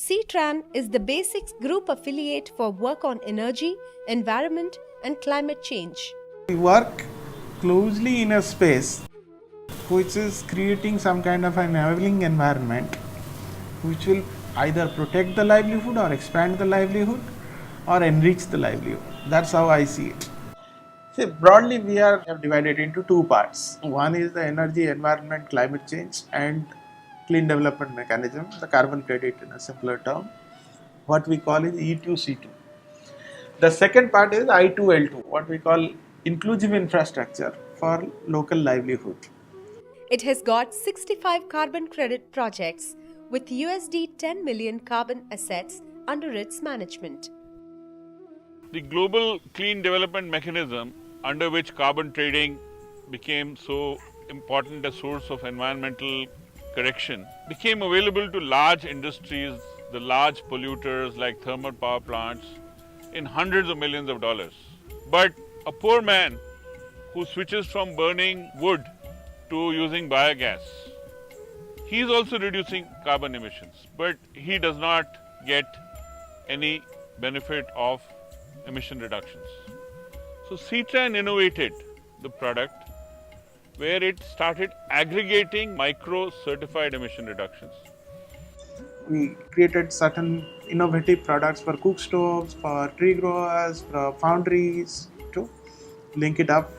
C-TRAN is the basic group affiliate for work on energy, environment and climate change. We work closely in a space which is creating some kind of an enabling environment which will either protect the livelihood or expand the livelihood or enrich the livelihood. That's how I see it. See, broadly we have divided into two parts. One is the energy, environment, climate change and clean development mechanism, the carbon credit in a simpler term, what we call is E2C2. The second part is I2L2, what we call inclusive infrastructure for local livelihood. It has got 65 carbon credit projects with USD 10 million carbon assets under its management. The global clean development mechanism, under which carbon trading became so important a source of environmental correction, became available to large industries, the large polluters like thermal power plants, in hundreds of millions of dollars. But a poor man who switches from burning wood to using biogas, he is also reducing carbon emissions, but he does not get any benefit of emission reductions. So C-TRAN innovated the product where it started aggregating micro-certified emission reductions. We created certain innovative products for cook stoves, for tree growers, for foundries to link it up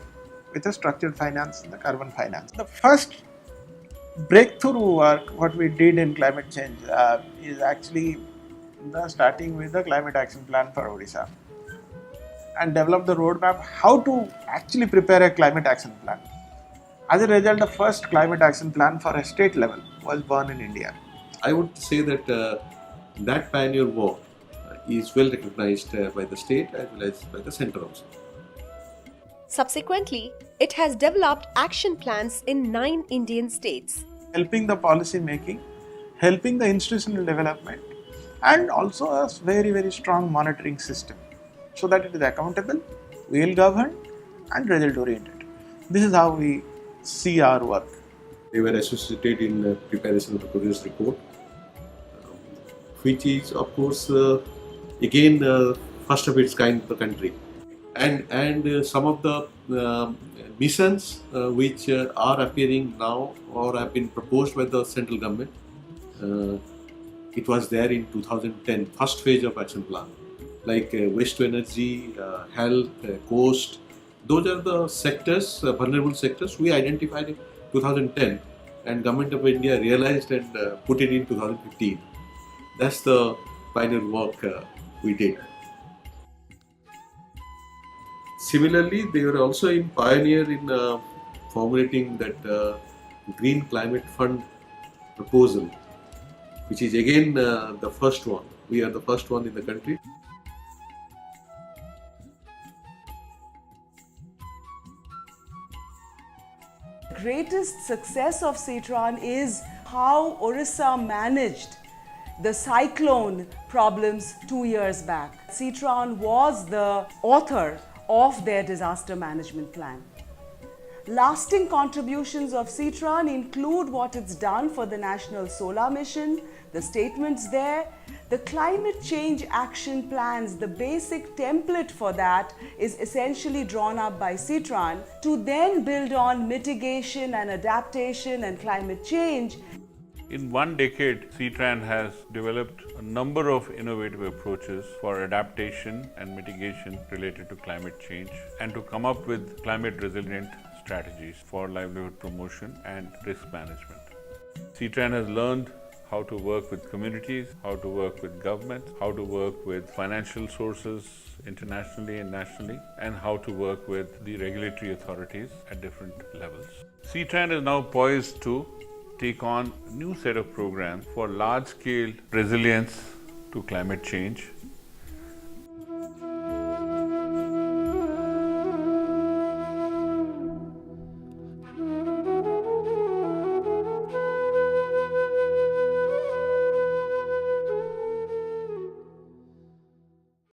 with the structured finance and the carbon finance. The first breakthrough work what we did in climate change is actually starting with the climate action plan for Odisha and develop the roadmap how to actually prepare a climate action plan. As a result, the first climate action plan for a state level was born in India. I would say that that pioneer work is well recognized by the state as well as by the center also. Subsequently, it has developed action plans in 9 Indian states. Helping the policy making, helping the institutional development, and also a very, very strong monitoring system so that it is accountable, well governed, and result oriented. This is how we see our work. They were associated in the preparation of the progress report, which is of course again first of its kind in the country. And some of the missions which are appearing now or have been proposed by the central government, it was there in 2010, first phase of action plan, like waste to energy, health, coast. Those are the sectors, vulnerable sectors we identified in 2010, and Government of India realized and put it in 2015. That's the pioneer work we did. Similarly, they were also in pioneer in formulating that Green Climate Fund proposal, which is again the first one. We are the first one in the country. The greatest success of C-TRAN is how Orissa managed the cyclone problems 2 years back. C-TRAN was the author of their disaster management plan. Lasting contributions of C-TRAN include what it's done for the National Solar Mission, the statements there, the climate change action plans. The basic template for that is essentially drawn up by C-TRAN to then build on mitigation and adaptation and climate change. In 1 decade, C-TRAN has developed a number of innovative approaches for adaptation and mitigation related to climate change and to come up with climate resilient strategies for livelihood promotion and risk management. C-TRAN has learned how to work with communities, how to work with governments, how to work with financial sources internationally and nationally, and how to work with the regulatory authorities at different levels. C-TRAN is now poised to take on a new set of programs for large-scale resilience to climate change